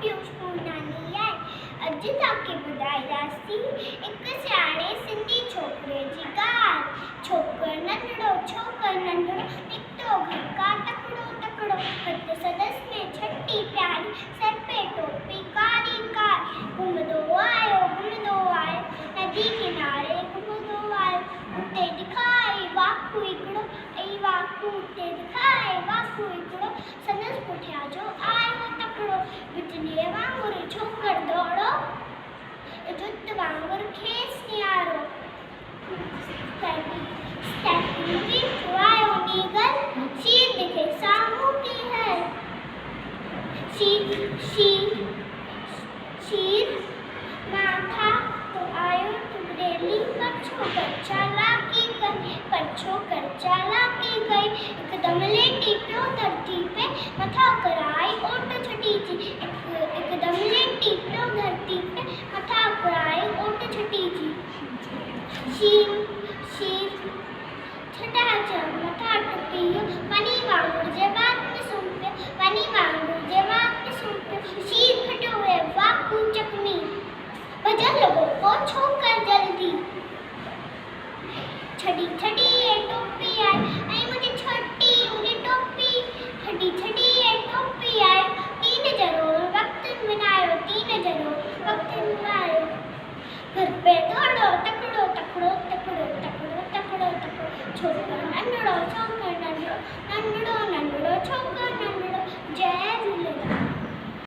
पीयूष पूनानी है। अज तक ॿुधाई रासी एक सियाणे सिंधी छोकरे जी ॻाल्हि। छोकर नंढड़ो छोकर नंढड़ो निकतो घर का तकड़ो तकड़ो, हथ सदस में छठी प्यारी, सर पे टोपी कारी कारी। घुमदो आयो नदी किनारे घुमदो आयो, उते दिखाई वाकू हिकिड़ो, ऐं वाकू उते दिखाई वाकू हिकिड़ो। संदसि पुठियां जो आयो तकड़ो, बिजलीअ वांगुरु छोकर दौड़ो, जुत वांगुरु खेसि निहारो। स्टैटिंग भी आयो नीगल, शीर दिखे साम्हूं की है। शीर माथा तो आयो टुकड़ेली, पर छोकर चालाकी कई, एकदम लेटी पियो धरती पे, मथा कराई ओट छटी जी। एकदम लेटी पियो धरती पे, मथा कराई ओट छटी जी। शीर छटा मथा टुपियो, वनी वांगुरु जे बात में सुम पियो, शीर खटो है वाकू चकमी, भजन लगो को छोकर जल्दी। छड़ी ये टोपी आई, आई मुझे टोपी, छड़ी ये टोपी आई। तीन जरूर वक्त मिलायो, घर पे दौड़ो तकड़ो तकड़ो तकड़ो तकड़ो तकड़ो तकड़ो। छोकर नंढड़ो छोकर नंढड़ो, नंढड़ो नंढड़ो छोकर नंढड़ो, जय